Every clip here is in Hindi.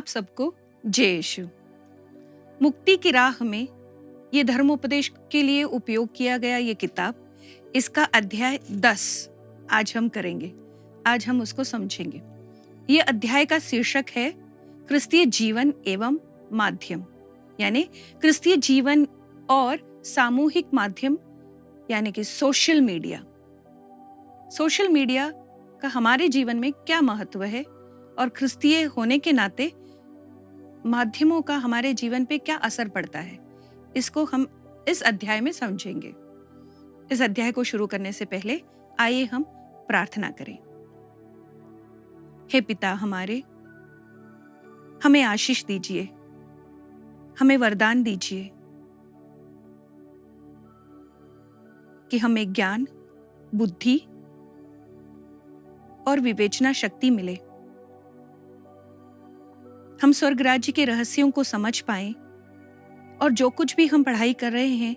आप सबको जय यीशु। मुक्ति की राह में ये धर्मोपदेश के लिए उपयोग किया गया ये किताब, इसका अध्याय 10 आज हम करेंगे। आज हम उसको समझेंगे। ये अध्याय का शीर्षक है क्रिस्तीय जीवन एवं माध्यम, यानी क्रिस्तीय जीवन और सामूहिक माध्यम, यानी कि सोशल मीडिया। सोशल मीडिया का हमारे जीवन में क्या महत्व है और क्रिस्तीय होने के नाते माध्यमों का हमारे जीवन पे क्या असर पड़ता है, इसको हम इस अध्याय में समझेंगे। इस अध्याय को शुरू करने से पहले आइए हम प्रार्थना करें। हे पिता हमारे, हमें आशीष दीजिए, हमें वरदान दीजिए कि हमें ज्ञान, बुद्धि और विवेचना शक्ति मिले। हम स्वर्ग राज्य के रहस्यों को समझ पाएं और जो कुछ भी हम पढ़ाई कर रहे हैं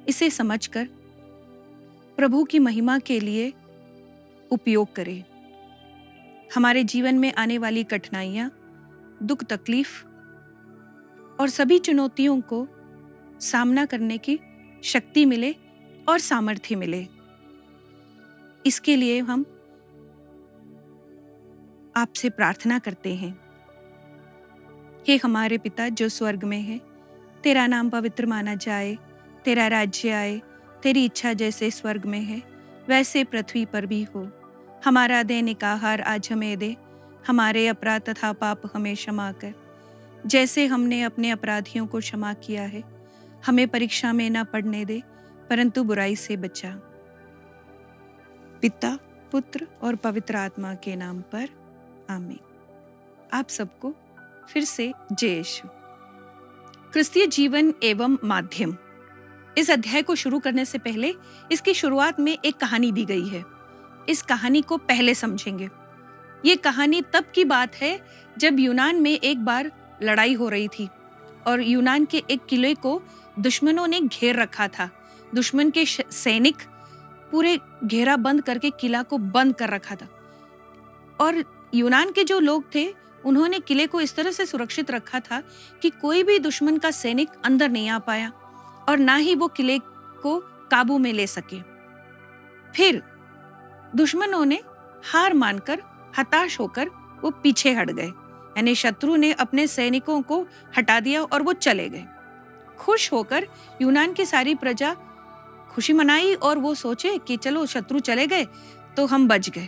इसे समझकर प्रभु की महिमा के लिए उपयोग करें। हमारे जीवन में आने वाली कठिनाइयां, दुख, तकलीफ और सभी चुनौतियों को सामना करने की शक्ति मिले और सामर्थ्य मिले। इसके लिए हम आपसे प्रार्थना करते हैं। हे हमारे पिता जो स्वर्ग में है, तेरा नाम पवित्र माना जाए, तेरा राज्य आए, तेरी इच्छा जैसे स्वर्ग में है वैसे पृथ्वी पर भी हो। हमारा दैनिक आहार आज हमें दे, हमारे अपराध तथा पाप हमें क्षमा कर, जैसे हमने अपने अपराधियों को क्षमा किया है। हमें परीक्षा में न पड़ने दे, परंतु बुराई से बचा। पिता, पुत्र और पवित्र आत्मा के नाम पर आमीन। आप सबको फिर से जय यीशु। क्रिस्तीय जीवन एवं माध्यम, इस अध्याय को शुरू करने से पहले इसकी शुरुआत में एक कहानी दी गई है। इस कहानी को पहले समझेंगे। ये कहानी तब की बात है जब यूनान में एक बार लड़ाई हो रही थी और यूनान के एक किले को दुश्मनों ने घेर रखा था। दुश्मन के सैनिक पूरे घेरा बंद करके किला को बंद कर रखा था और यूनान के जो लोग थे उन्होंने किले को इस तरह से सुरक्षित रखा था कि कोई भी दुश्मन का सैनिक अंदर नहीं आ पाया और ना ही वो किले को काबू में ले सके। फिर दुश्मनों ने हार मानकर, हताश होकर वो पीछे हट गए, यानी शत्रु ने अपने सैनिकों को हटा दिया और वो चले गए। खुश होकर यूनान की सारी प्रजा खुशी मनाई और वो सोचे कि चलो शत्रु चले गए तो हम बच गए।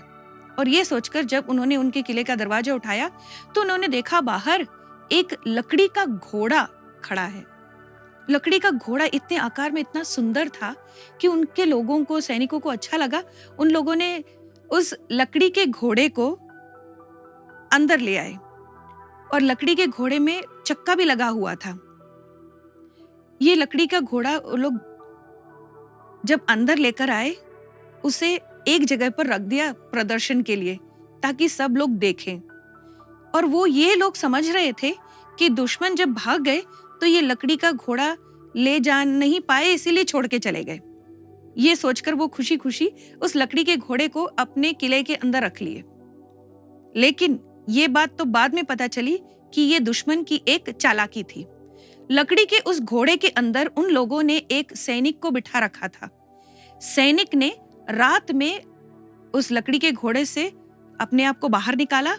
और ये सोचकर जब उन्होंने उनके किले का दरवाजा उठाया तो उन्होंने देखा बाहर एक लकड़ी का घोड़ा खड़ा है। लकड़ी का घोड़ा इतने आकार में इतना सुंदर था कि उनके लोगों को, सैनिकों को अच्छा लगा। उन लोगों ने उस लकड़ी के घोड़े को अंदर ले आए और लकड़ी के घोड़े में चक्का भी लगा हुआ था। ये लकड़ी का घोड़ा लोग जब अंदर लेकर आए उसे एक जगह पर रख दिया प्रदर्शन के लिए, ताकि सब लोग देखें। और वो ये लोग समझ रहे थे कि दुश्मन जब भाग गए तो ये लकड़ी का घोड़ा ले जा नहीं पाए, इसीलिए छोड़ के चले गए। ये सोचकर वो खुशी खुशी उस लकड़ी के घोड़े को अपने किले के अंदर रख लिए। लेकिन ये बात तो बाद में पता चली कि ये दुश्मन की एक चालाकी थी। लकड़ी के उस घोड़े के अंदर उन लोगों ने एक सैनिक को बिठा रखा था। सैनिक ने रात में उस लकड़ी के घोड़े से अपने आप को बाहर निकाला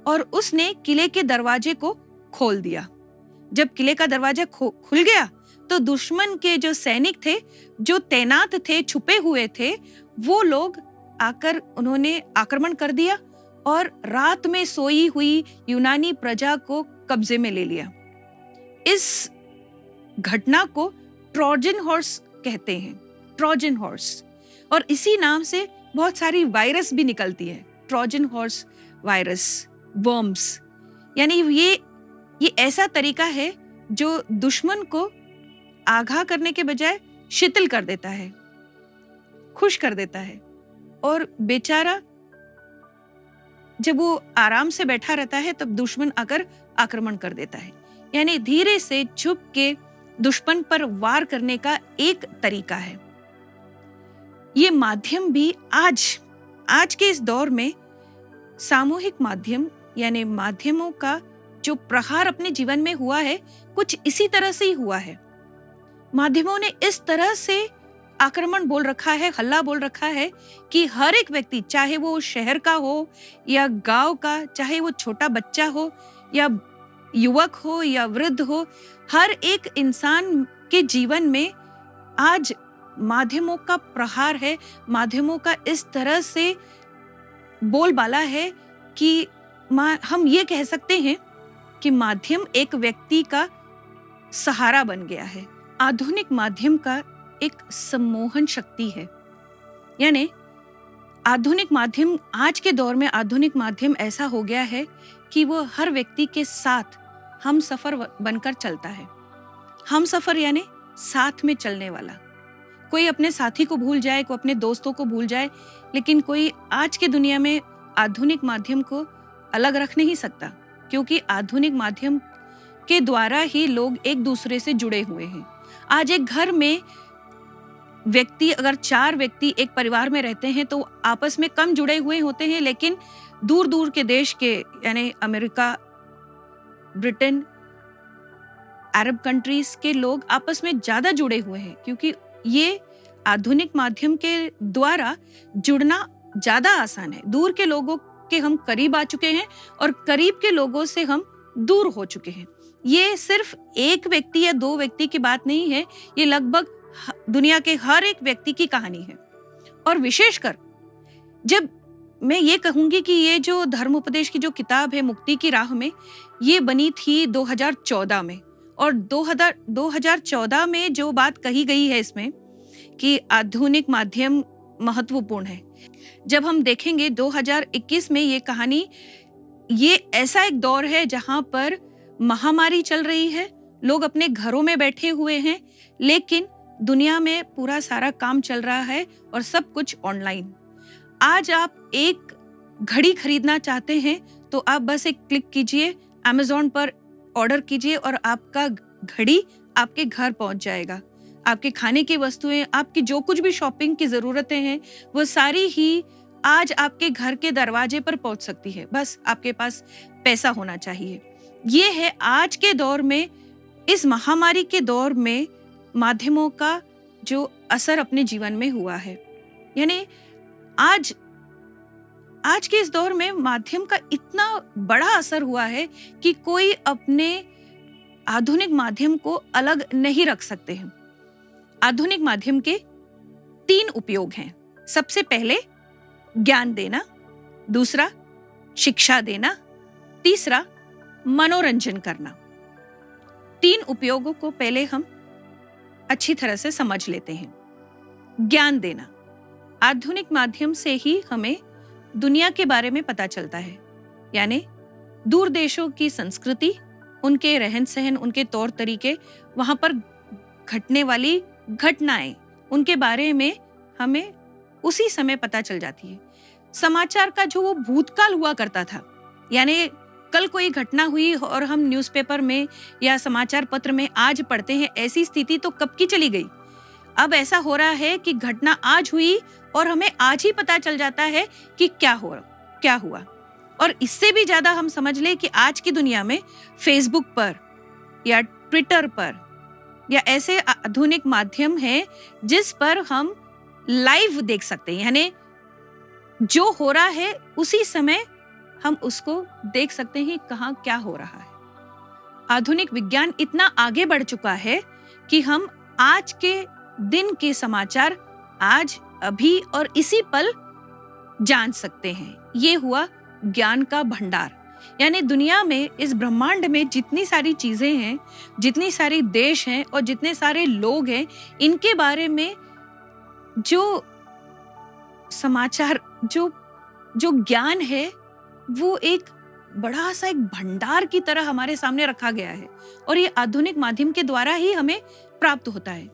और उसने किले के दरवाजे को खोल दिया। जब किले का दरवाजा खुल गया तो दुश्मन के जो सैनिक थे, जो तैनात थे, छुपे हुए थे, वो लोग आकर उन्होंने आक्रमण कर दिया और रात में सोई हुई यूनानी प्रजा को कब्जे में ले लिया। इस घटना को ट्रोजन हॉर्स कहते हैं, ट्रोजन हॉर्स। और इसी नाम से बहुत सारी वायरस भी निकलती है, ट्रोजन हॉर्स वायरस, वर्म्स। यानी ये ऐसा तरीका है जो दुश्मन को आगाह करने के बजाय शिथिल कर देता है, खुश कर देता है। और बेचारा जब वो आराम से बैठा रहता है तब दुश्मन आकर आक्रमण कर देता है। यानी धीरे से छुप के दुश्मन पर वार करने का एक तरीका है। ये माध्यम भी आज के इस दौर में सामूहिक माध्यम, यानी माध्यमों का जो प्रहार अपने जीवन में हुआ है, कुछ इसी तरह से ही हुआ है। माध्यमों ने इस तरह से आक्रमण बोल रखा है, हल्ला बोल रखा है कि हर एक व्यक्ति, चाहे वो शहर का हो या गांव का, चाहे वो छोटा बच्चा हो या युवक हो या वृद्ध हो, हर एक इंसान के जीवन में आज माध्यमों का प्रहार है। माध्यमों का इस तरह से बोलबाला है कि हम ये कह सकते हैं कि माध्यम एक व्यक्ति का सहारा बन गया है। आधुनिक माध्यम का एक सम्मोहन शक्ति है। यानी आधुनिक माध्यम, आज के दौर में आधुनिक माध्यम ऐसा हो गया है कि वो हर व्यक्ति के साथ हम सफर बनकर चलता है। हम सफर यानी साथ में चलने वाला। कोई अपने साथी को भूल जाए, कोई अपने दोस्तों को भूल जाए, लेकिन कोई आज की दुनिया में आधुनिक माध्यम को अलग रख नहीं सकता, क्योंकि आधुनिक माध्यम के द्वारा ही लोग एक दूसरे से जुड़े हुए हैं। आज एक घर में व्यक्ति, अगर 4 व्यक्ति एक परिवार में रहते हैं तो आपस में कम जुड़े हुए होते हैं, लेकिन दूर दूर के देश के, यानी अमेरिका, ब्रिटेन, अरब कंट्रीज के लोग आपस में ज्यादा जुड़े हुए हैं, क्योंकि ये आधुनिक माध्यम के द्वारा जुड़ना ज्यादा आसान है। दूर के लोगों के हम करीब आ चुके हैं और करीब के लोगों से हम दूर हो चुके हैं। ये सिर्फ एक व्यक्ति या 2 व्यक्ति की बात नहीं है, ये लगभग दुनिया के हर एक व्यक्ति की कहानी है। और विशेषकर जब मैं ये कहूंगी कि ये जो धर्म उपदेश की जो किताब है मुक्ति की राह में, ये बनी थी 2014 में, और 2014 में जो बात कही गई है इसमें कि आधुनिक माध्यम महत्वपूर्ण है। जब हम देखेंगे 2021 में ये कहानी, ये ऐसा एक दौर है जहां पर महामारी चल रही है, लोग अपने घरों में बैठे हुए हैं, लेकिन दुनिया में पूरा सारा काम चल रहा है और सब कुछ ऑनलाइन। आज आप एक घड़ी खरीदना चाहते हैं तो आप बस एक क्लिक कीजिए, Amazon पर ऑर्डर कीजिए और आपका घड़ी आपके घर पहुंच जाएगा। आपके खाने की वस्तुएं, आपकी जो कुछ भी शॉपिंग की जरूरतें हैं, वो सारी ही आज आपके घर के दरवाजे पर पहुंच सकती है। बस आपके पास पैसा होना चाहिए। ये है आज के दौर में, इस महामारी के दौर में माध्यमों का जो असर अपने जीवन में हुआ है। यानी आज के इस दौर में माध्यम का इतना बड़ा असर हुआ है कि कोई अपने आधुनिक माध्यम को अलग नहीं रख सकते हैं। आधुनिक माध्यम के 3 उपयोग हैं। सबसे पहले ज्ञान देना, दूसरा शिक्षा देना, तीसरा मनोरंजन करना। 3 उपयोगों को पहले हम अच्छी तरह से समझ लेते हैं। ज्ञान देना, आधुनिक माध्यम से ही हमें दुनिया के बारे में पता चलता है। यानी दूर देशों की संस्कृति, उनके रहन सहन, उनके तौर तरीके, वहां पर घटने वाली घटनाएं, उनके बारे में हमें उसी समय पता चल जाती है। समाचार का जो वो भूतकाल हुआ करता था, यानी कल कोई घटना हुई और हम न्यूज़पेपर में या समाचार पत्र में आज पढ़ते हैं, ऐसी स्थिति तो कब की चली गई। अब ऐसा हो रहा है कि घटना आज हुई और हमें आज ही पता चल जाता है कि क्या हुआ। और इससे भी ज्यादा हम समझ ले कि आज की दुनिया में फेसबुक पर या ट्विटर पर या ऐसे आधुनिक माध्यम हैं जिस पर हम लाइव देख सकते हैं। यानी जो हो रहा है उसी समय हम उसको देख सकते हैं कहाँ क्या हो रहा है। आधुनिक विज्ञान इतना आगे बढ़ चुका है कि हम आज के दिन के समाचार आज, अभी और इसी पल जान सकते हैं। ये हुआ ज्ञान का भंडार। यानी दुनिया में, इस ब्रह्मांड में जितनी सारी चीजें हैं, जितनी सारी देश हैं और जितने सारे लोग हैं, इनके बारे में जो समाचार, जो ज्ञान है, वो एक बड़ा सा एक भंडार की तरह हमारे सामने रखा गया है और ये आधुनिक माध्यम के द्वारा ही हमें प्राप्त होता है।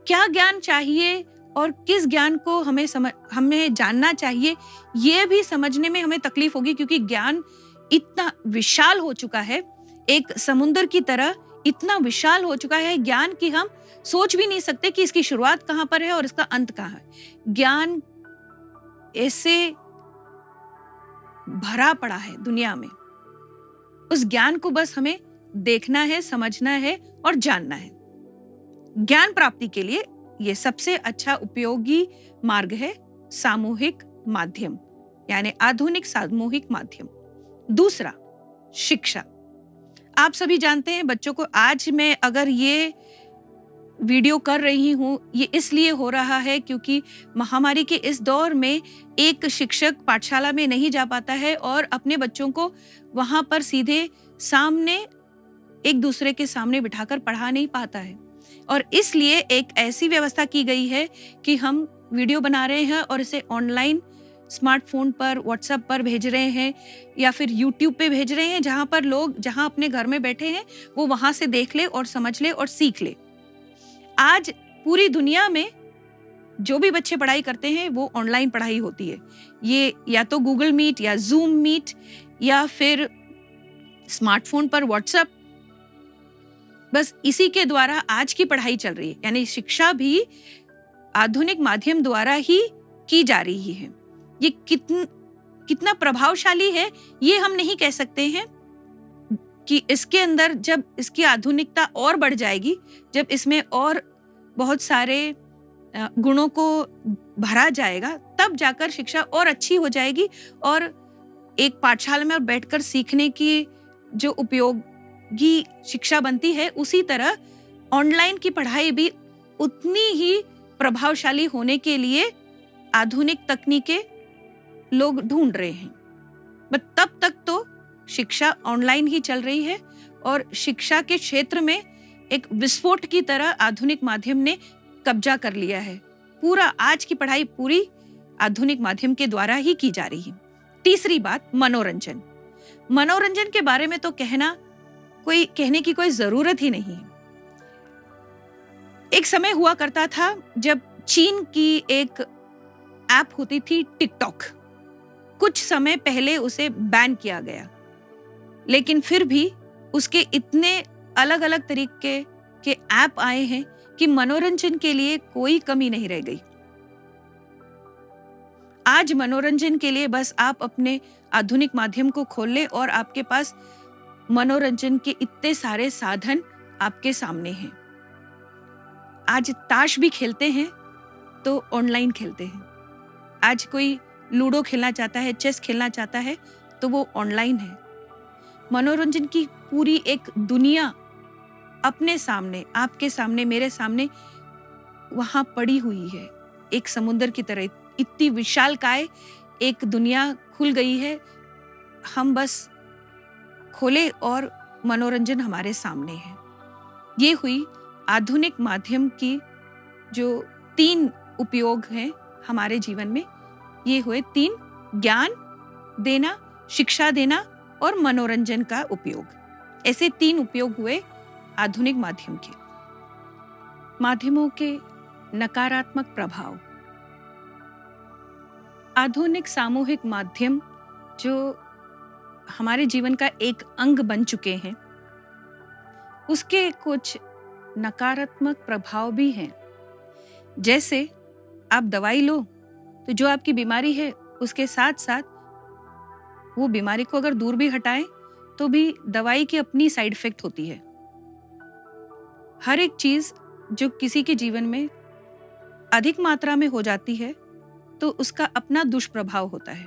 क्या ज्ञान चाहिए और किस ज्ञान को हमें जानना चाहिए, ये भी समझने में हमें तकलीफ होगी, क्योंकि ज्ञान इतना विशाल हो चुका है, एक समुद्र की तरह इतना विशाल हो चुका है ज्ञान की हम सोच भी नहीं सकते कि इसकी शुरुआत कहाँ पर है और इसका अंत कहाँ है। ज्ञान ऐसे भरा पड़ा है दुनिया में उस ज्ञान को बस हमें देखना है, समझना है और जानना है। ज्ञान प्राप्ति के लिए यह सबसे अच्छा उपयोगी मार्ग है सामूहिक माध्यम, यानी आधुनिक सामूहिक माध्यम। दूसरा, शिक्षा। आप सभी जानते हैं बच्चों को, आज मैं अगर ये वीडियो कर रही हूँ ये इसलिए हो रहा है क्योंकि महामारी के इस दौर में एक शिक्षक पाठशाला में नहीं जा पाता है और अपने बच्चों को वहां पर सीधे सामने एक दूसरे के सामने बिठाकर पढ़ा नहीं पाता है, और इसलिए एक ऐसी व्यवस्था की गई है कि हम वीडियो बना रहे हैं और इसे ऑनलाइन स्मार्टफोन पर, व्हाट्सएप पर भेज रहे हैं या फिर यूट्यूब पे भेज रहे हैं, जहां पर लोग जहां अपने घर में बैठे हैं वो वहां से देख ले और समझ ले और सीख ले। आज पूरी दुनिया में जो भी बच्चे पढ़ाई करते हैं वो ऑनलाइन पढ़ाई होती है। ये या तो गूगल मीट या जूम मीट या फिर स्मार्टफोन पर व्हाट्सएप, बस इसी के द्वारा आज की पढ़ाई चल रही है। यानी शिक्षा भी आधुनिक माध्यम द्वारा ही की जा रही है। ये कितना प्रभावशाली है ये हम नहीं कह सकते हैं कि इसके अंदर जब इसकी आधुनिकता और बढ़ जाएगी, जब इसमें और बहुत सारे गुणों को भरा जाएगा, तब जाकर शिक्षा और अच्छी हो जाएगी और एक पाठशाला में बैठकर सीखने की जो उपयोगी शिक्षा बनती है, उसी तरह ऑनलाइन की पढ़ाई भी उतनी ही प्रभावशाली होने के लिए आधुनिक तकनीकें लोग ढूंढ रहे हैं। बट तब तक तो शिक्षा ऑनलाइन ही चल रही है और शिक्षा के क्षेत्र में एक विस्फोट की तरह आधुनिक माध्यम ने कब्जा कर लिया है। पूरा आज की पढ़ाई पूरी आधुनिक माध्यम के द्वारा ही की जा रही है। तीसरी बात, मनोरंजन। मनोरंजन के बारे में तो कहने की कोई जरूरत ही नहीं है। एक समय हुआ करता था जब चीन की एक ऐप होती थी टिकटॉक, कुछ समय पहले उसे बैन किया गया, लेकिन फिर भी उसके इतने अलग अलग तरीके के ऐप आए हैं कि मनोरंजन के लिए कोई कमी नहीं रह गई। आज मनोरंजन के लिए बस आप अपने आधुनिक माध्यम को खोल ले और आपके पास मनोरंजन के इतने सारे साधन आपके सामने हैं। आज ताश भी खेलते हैं तो ऑनलाइन खेलते हैं। आज कोई लूडो खेलना चाहता है, चेस खेलना चाहता है तो वो ऑनलाइन है। मनोरंजन की पूरी एक दुनिया अपने सामने, आपके सामने, मेरे सामने वहां पड़ी हुई है। एक समुद्र की तरह इतनी विशालकाय एक दुनिया खुल गई है। हम बस खोले और मनोरंजन हमारे सामने है। ये हुई आधुनिक माध्यम की जो 3 उपयोग हैं हमारे जीवन में। ये हुए 3, ज्ञान देना, शिक्षा देना और मनोरंजन का उपयोग। ऐसे 3 उपयोग हुए आधुनिक माध्यम के। माध्यमों के नकारात्मक प्रभाव। आधुनिक सामूहिक माध्यम जो हमारे जीवन का एक अंग बन चुके हैं, उसके कुछ नकारात्मक प्रभाव भी हैं। जैसे आप दवाई लो तो जो आपकी बीमारी है उसके साथ साथ वो बीमारी को अगर दूर भी हटाएं तो भी दवाई की अपनी साइड इफेक्ट होती है। हर एक चीज जो किसी के जीवन में अधिक मात्रा में हो जाती है तो उसका अपना दुष्प्रभाव होता है।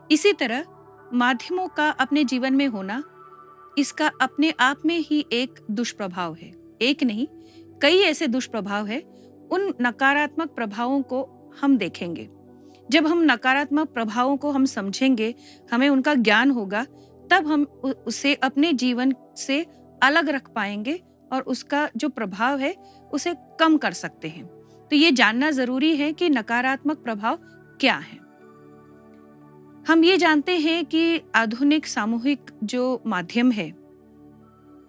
इसी तरह माध्यमों का अपने जीवन में होना, इसका अपने आप में ही एक दुष्प्रभाव है। एक नहीं, कई ऐसे दुष्प्रभाव है। उन नकारात्मक प्रभावों को हम देखेंगे। जब हम नकारात्मक प्रभावों को हम समझेंगे, हमें उनका ज्ञान होगा, तब हम उसे अपने जीवन से अलग रख पाएंगे और उसका जो प्रभाव है उसे कम कर सकते हैं। तो ये जानना जरूरी है कि नकारात्मक प्रभाव क्या है। हम ये जानते हैं कि आधुनिक सामूहिक जो माध्यम है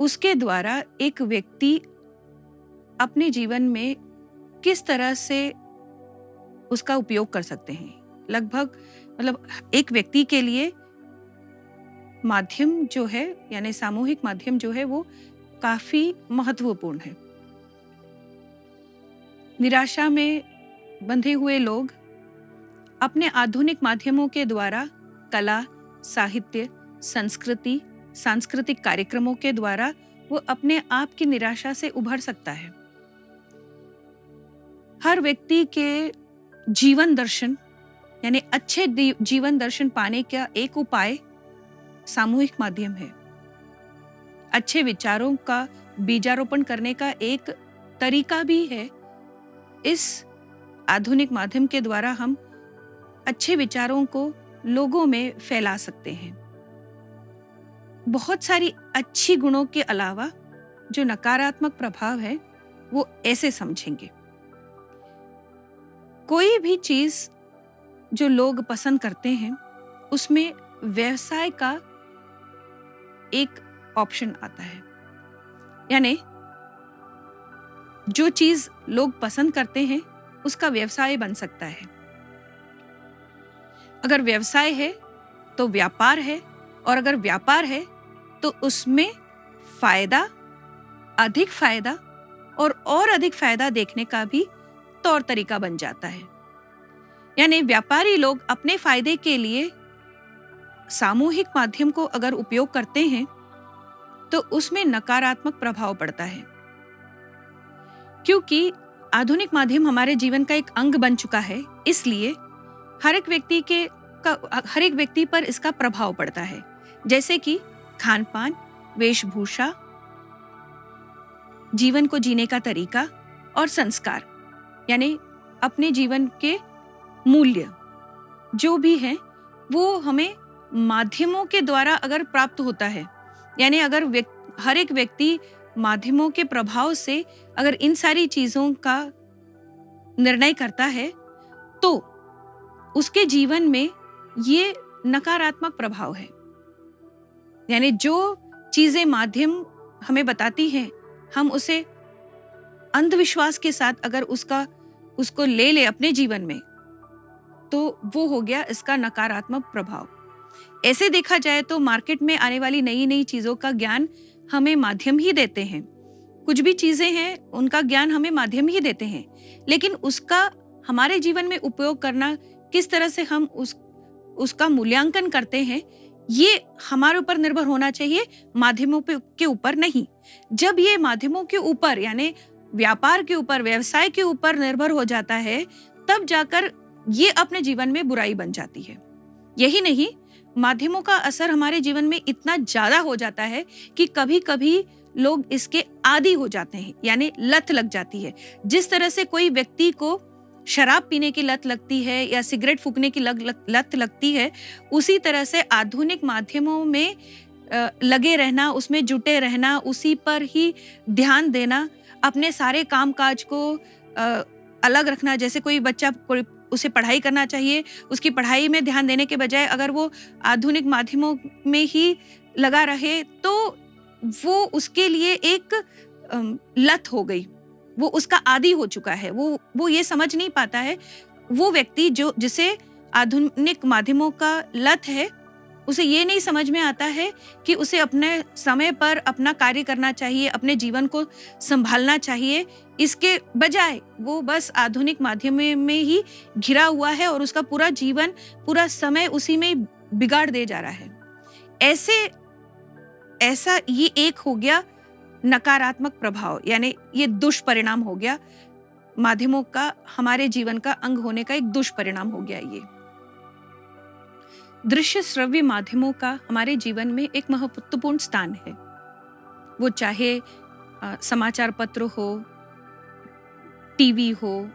उसके द्वारा एक व्यक्ति अपने जीवन में किस तरह से उसका उपयोग कर सकते हैं। लगभग एक व्यक्ति के लिए माध्यम जो है, यानी सामूहिक माध्यम जो है, वो काफी महत्वपूर्ण है। निराशा में बंधे हुए लोग अपने आधुनिक माध्यमों के द्वारा कला, साहित्य, संस्कृति, सांस्कृतिक कार्यक्रमों के द्वारा वो अपने आप की निराशा से उभर सकता है। हर व्यक्ति के जीवन दर्शन यानी अच्छे जीवन दर्शन पाने का एक उपाय सामूहिक माध्यम है। अच्छे विचारों का बीजारोपण करने का एक तरीका भी है। इस आधुनिक माध्यम के द्वारा हम अच्छे विचारों को लोगों में फैला सकते हैं। बहुत सारी अच्छी गुणों के अलावा जो नकारात्मक प्रभाव है वो ऐसे समझेंगे। कोई भी चीज जो लोग पसंद करते हैं उसमें व्यवसाय का एक ऑप्शन आता है। यानी जो चीज लोग पसंद करते हैं उसका व्यवसाय बन सकता है। अगर व्यवसाय है तो व्यापार है, और अगर व्यापार है तो उसमें अधिक फायदा और अधिक फायदा देखने का भी तौर तरीका बन जाता है। यानी व्यापारी लोग अपने फायदे के लिए सामूहिक माध्यम को अगर उपयोग करते हैं तो उसमें नकारात्मक प्रभाव पड़ता है, क्योंकि आधुनिक माध्यम हमारे जीवन का एक अंग बन चुका है। इसलिए हर एक व्यक्ति पर इसका प्रभाव पड़ता है, जैसे कि खान पान, वेशभूषा, जीवन को जीने का तरीका और संस्कार, यानी अपने जीवन के मूल्य जो भी हैं वो हमें माध्यमों के द्वारा अगर प्राप्त होता है। यानी अगर हर एक व्यक्ति माध्यमों के प्रभाव से अगर इन सारी चीजों का निर्णय करता है तो उसके जीवन में ये नकारात्मक प्रभाव है। यानी जो चीजें माध्यम हमें बताती हैं हम उसे अंधविश्वास के साथ अगर उसको ले अपने जीवन में, तो वो हो गया इसका नकारात्मक प्रभाव। ऐसे देखा जाए तो मार्केट में आने वाली नई नई चीजों का ज्ञान हमें माध्यम ही देते हैं। कुछ भी चीजें हैं उनका ज्ञान हमें माध्यम ही देते हैं, लेकिन उसका हमारे जीवन में उपयोग करना किस तरह से हम उसका मूल्यांकन करते हैं ये हमारे ऊपर निर्भर होना चाहिए, माध्यमों के ऊपर नहीं। जब ये माध्यमों के ऊपर यानी व्यापार के ऊपर, व्यवसाय के ऊपर निर्भर हो जाता है तब जाकर ये अपने जीवन में बुराई बन जाती है। यही नहीं, माध्यमों का असर हमारे जीवन में इतना ज्यादा हो जाता है कि कभी कभी लोग इसके आदी हो जाते हैं, यानी लत लग जाती है। जिस तरह से कोई व्यक्ति को शराब पीने की लत लगती है या सिगरेट फूंकने की लत लगती है, उसी तरह से आधुनिक माध्यमों में लगे रहना, उसमें जुटे रहना, उसी पर ही ध्यान देना, अपने सारे कामकाज को अलग रखना। जैसे कोई बच्चा उसे पढ़ाई करना चाहिए, उसकी पढ़ाई में ध्यान देने के बजाय अगर वो आधुनिक माध्यमों में ही लगा रहे तो वो उसके लिए एक लत हो गई, वो उसका आदी हो चुका है। वो ये समझ नहीं पाता है। वो व्यक्ति जिसे आधुनिक माध्यमों का लत है, उसे ये नहीं समझ में आता है कि उसे अपने समय पर अपना कार्य करना चाहिए, अपने जीवन को संभालना चाहिए। इसके बजाय वो बस आधुनिक माध्यम में ही घिरा हुआ है और उसका पूरा जीवन, पूरा समय उसी में बिगाड़ दे जा रहा है। ऐसा ये एक हो गया नकारात्मक प्रभाव, यानी ये दुष्परिणाम हो गया माध्यमों का, हमारे जीवन का अंग होने का एक दुष्परिणाम हो गया। ये दृश्य श्रव्य माध्यमों का हमारे जीवन में एक महत्वपूर्ण स्थान है। वो चाहे समाचार पत्र हो, टीवी हो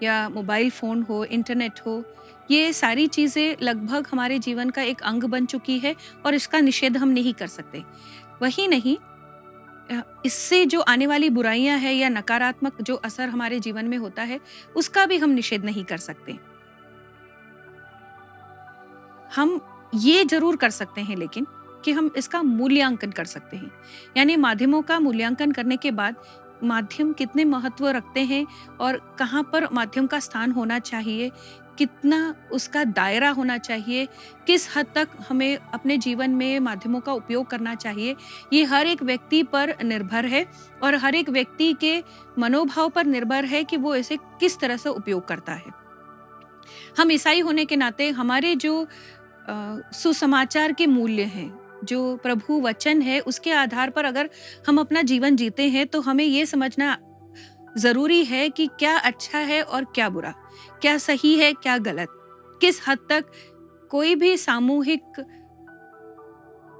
या मोबाइल फोन हो, इंटरनेट हो, ये सारी चीजें लगभग हमारे जीवन का एक अंग बन चुकी है और इसका निषेध हम नहीं कर सकते। वही नहीं, इससे जो आने वाली बुराइयां है या नकारात्मक जो असर हमारे जीवन में होता है उसका भी हम निषेध नहीं कर सकते। हम ये जरूर कर सकते हैं लेकिन कि हम इसका मूल्यांकन कर सकते हैं। यानी माध्यमों का मूल्यांकन करने के बाद माध्यम कितने महत्व रखते हैं और कहाँ पर माध्यम का स्थान होना चाहिए, कितना उसका दायरा होना चाहिए, किस हद तक हमें अपने जीवन में माध्यमों का उपयोग करना चाहिए, ये हर एक व्यक्ति पर निर्भर है और हर एक व्यक्ति के मनोभाव पर निर्भर है कि वो इसे किस तरह से उपयोग करता है। हम ईसाई होने के नाते हमारे जो सुसमाचार के मूल्य हैं, जो प्रभु वचन है उसके आधार पर अगर हम अपना जीवन जीते हैं तो हमें ये समझना जरूरी है कि क्या अच्छा है और क्या बुरा, क्या सही है क्या गलत, किस हद तक कोई भी सामूहिक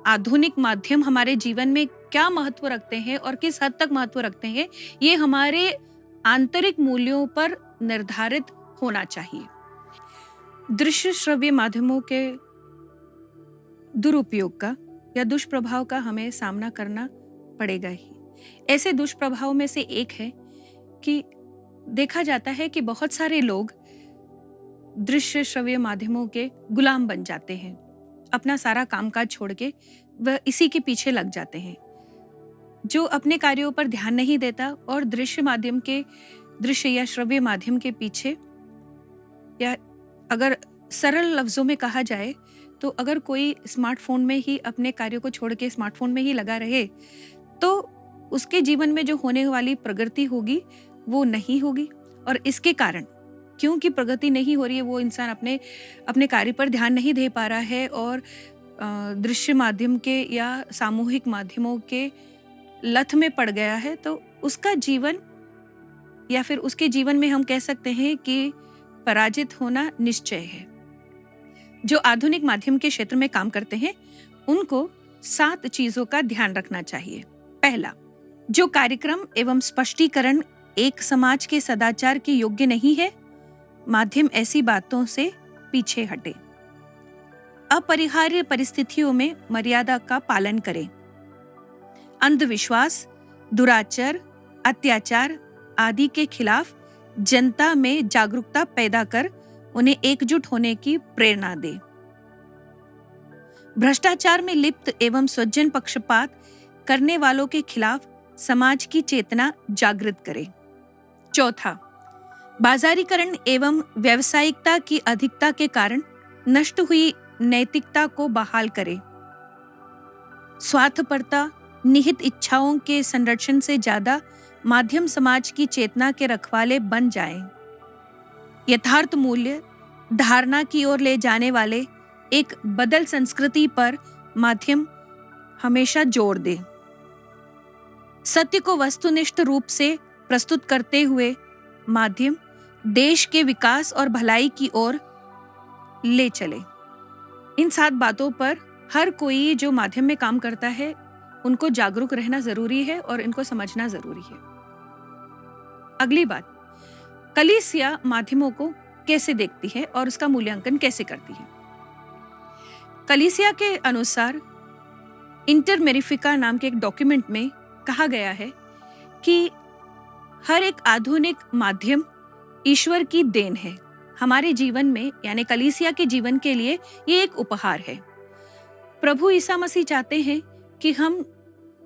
आधुनिक माध्यम हमारे जीवन में क्या महत्व रखते हैं और किस हद तक महत्व रखते हैं, ये हमारे आंतरिक मूल्यों पर निर्धारित होना चाहिए। दृश्य श्रव्य माध्यमों के दुरुपयोग का या दुष्प्रभाव का हमें सामना करना पड़ेगा ही। ऐसे दुष्प्रभाव में से एक है कि देखा जाता है कि बहुत सारे लोग दृश्य श्रव्य माध्यमों के गुलाम बन जाते हैं, अपना सारा कामकाज छोड़ के वह इसी के पीछे लग जाते हैं, जो अपने कार्यों पर ध्यान नहीं देता और दृश्य या श्रव्य माध्यम के पीछे, या अगर सरल लफ्जों में कहा जाए तो अगर कोई स्मार्टफोन में ही अपने कार्यों को छोड़ के स्मार्टफोन में ही लगा रहे तो उसके जीवन में जो होने वाली प्रगति होगी वो नहीं होगी। और इसके कारण क्योंकि प्रगति नहीं हो रही है, वो इंसान अपने कार्य पर ध्यान नहीं दे पा रहा है और दृश्य माध्यम के या सामूहिक माध्यमों के लत में पड़ गया है, तो उसका जीवन या फिर उसके जीवन में हम कह सकते हैं कि पराजित होना निश्चय है। जो आधुनिक माध्यम के क्षेत्र में काम करते हैं उनको 7 चीजों का ध्यान रखना चाहिए। पहला, जो कार्यक्रम एवं स्पष्टीकरण एक समाज के सदाचार के योग्य नहीं है, माध्यम ऐसी बातों से पीछे हटे। अपरिहार्य परिस्थितियों में मर्यादा का पालन करें। अंधविश्वास, दुराचार, अत्याचार आदि के खिलाफ जनता में जागरूकता पैदा कर उन्हें एकजुट होने की प्रेरणा दे। भ्रष्टाचार में लिप्त एवं स्वजन पक्षपात करने वालों के खिलाफ समाज की चेतना जागृत करे। चौथा, बाजारीकरण एवं व्यावसायिकता की अधिकता के कारण नष्ट हुई नैतिकता को बहाल करे। स्वार्थपरता, निहित इच्छाओं के संरक्षण से ज्यादा माध्यम समाज की चेतना के रखवाले बन जाएं। यथार्थ मूल्य धारणा की ओर ले जाने वाले एक बदल संस्कृति पर माध्यम हमेशा जोर दे। सत्य को वस्तुनिष्ठ रूप से प्रस्तुत करते हुए माध्यम देश के विकास और भलाई की ओर ले चले। इन 7 बातों पर हर कोई जो माध्यम में काम करता है उनको जागरूक रहना जरूरी है और इनको समझना जरूरी है। अगली बात, कलीसिया माध्यमों को कैसे देखती है और उसका मूल्यांकन कैसे करती है। कलीसिया के अनुसार इंटर मेरिफिका नाम के एक डॉक्यूमेंट में कहा गया है कि हर एक आधुनिक माध्यम ईश्वर की देन है। हमारे जीवन में यानी कलीसिया के जीवन के लिए ये एक उपहार है। प्रभु ईसा मसीह चाहते हैं कि हम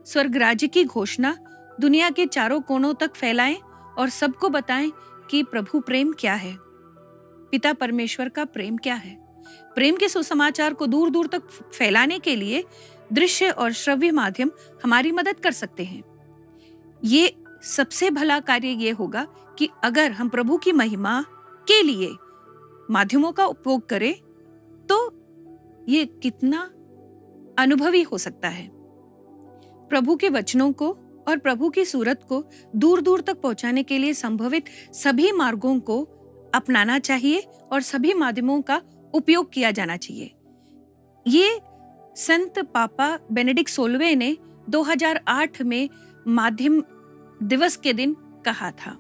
स्वर्ग राज्य की घोषणा दुनिया के चारों कोनों तक फैलाएं और सबको बताएं कि प्रभु प्रेम क्या है, पिता परमेश्वर का प्रेम क्या है। प्रेम के सुसमाचार को दूर दूर तक फैलाने के लिए दृश्य और श्रव्य माध्यम हमारी मदद कर सकते हैं। ये सबसे भला कार्य ये होगा कि अगर हम प्रभु की महिमा के लिए माध्यमों का उपयोग करें तो ये कितना अनुभवी हो सकता है। प्रभु के वचनों को और प्रभु की सूरत को दूर दूर तक पहुंचाने के लिए संभवित सभी मार्गों को अपनाना चाहिए और सभी माध्यमों का उपयोग किया जाना चाहिए। ये संत पापा बेनेडिक्ट 16वें ने 2008 में माध्यम दिवस के दिन कहा था।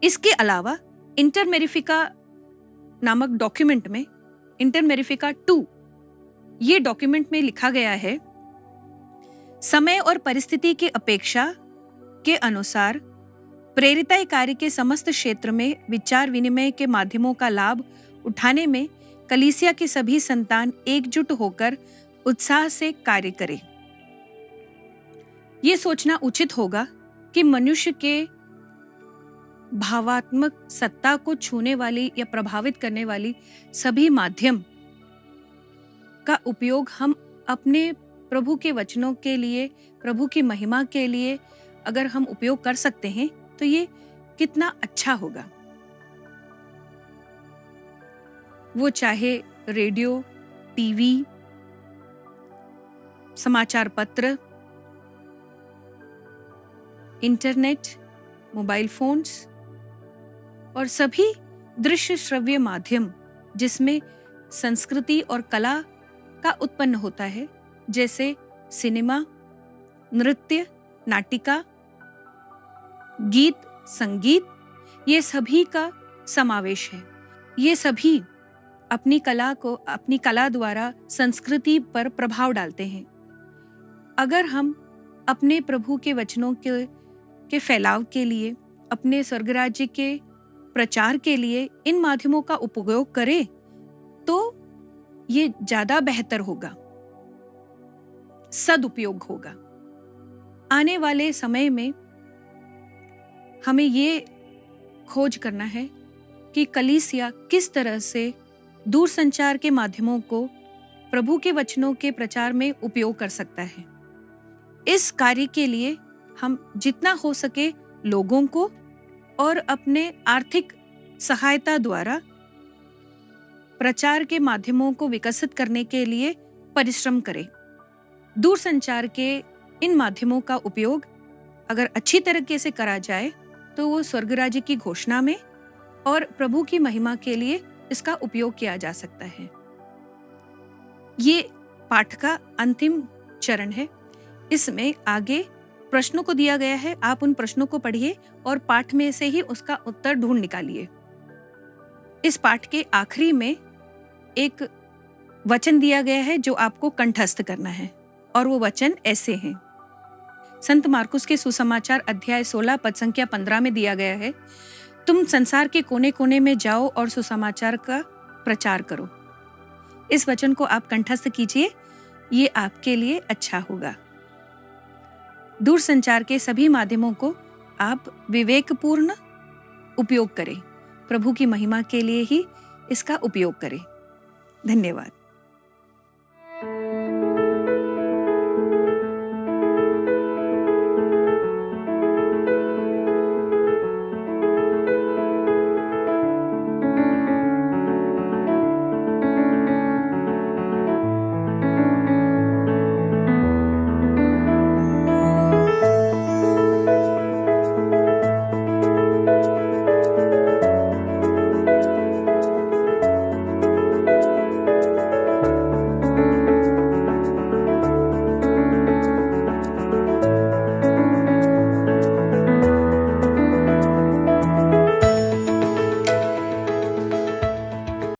इसके अलावा इंटर मेरिफिका नामक डॉक्यूमेंट में, इंटर मेरिफिका 2, ये डॉक्यूमेंट में लिखा गया है, समय और परिस्थिति की अपेक्षा के अनुसार प्रेरिताई कार्य के समस्त क्षेत्र में विचार विनिमय के माध्यमों का लाभ उठाने में कलीसिया के सभी संतान एकजुट होकर उत्साह से कार्य करें। ये सोचना उचित होगा कि मनुष्य के भावात्मक सत्ता को छूने वाली या प्रभावित करने वाली सभी माध्यम का उपयोग हम अपने प्रभु के वचनों के लिए, प्रभु की महिमा के लिए अगर हम उपयोग कर सकते हैं तो ये कितना अच्छा होगा। वो चाहे रेडियो, टीवी, समाचार पत्र, इंटरनेट, मोबाइल फोन्स और सभी दृश्य श्रव्य माध्यम जिसमें संस्कृति और कला का उत्पन्न होता है, जैसे सिनेमा, नृत्य, नाटिका, गीत, संगीत, ये सभी का समावेश है। ये सभी अपनी कला द्वारा संस्कृति पर प्रभाव डालते हैं। अगर हम अपने प्रभु के वचनों के फैलाव के लिए, अपने स्वर्ग राज्य के प्रचार के लिए इन माध्यमों का उपयोग करें तो ये ज्यादा बेहतर होगा, सदुपयोग होगा। आने वाले समय में हमें ये खोज करना है कि कलीसिया किस तरह से दूरसंचार के माध्यमों को प्रभु के वचनों के प्रचार में उपयोग कर सकता है। इस कार्य के लिए हम जितना हो सके लोगों को और अपने आर्थिक सहायता द्वारा प्रचार के माध्यमों को विकसित करने के लिए परिश्रम करें। दूरसंचार के इन माध्यमों का उपयोग अगर अच्छी तरीके से करा जाए तो वो स्वर्ग राज्य की घोषणा में और प्रभु की महिमा के लिए इसका उपयोग किया जा सकता है। ये पाठ का अंतिम चरण है। इसमें आगे प्रश्नों को दिया गया है, आप उन प्रश्नों को पढ़िए और पाठ में से ही उसका उत्तर ढूंढ निकालिए। इस पाठ के आखिरी में एक वचन दिया गया है जो आपको कंठस्थ करना है और वो वचन ऐसे हैं। संत मार्कुस के सुसमाचार अध्याय 16 पद संख्या 15 में दिया गया है, तुम संसार के कोने कोने में जाओ और सुसमाचार का प्रचार करो। इस वचन को आप कंठस्थ कीजिए, ये आपके लिए अच्छा होगा। दूरसंचार के सभी माध्यमों को आप विवेकपूर्ण उपयोग करें, प्रभु की महिमा के लिए ही इसका उपयोग करें। धन्यवाद।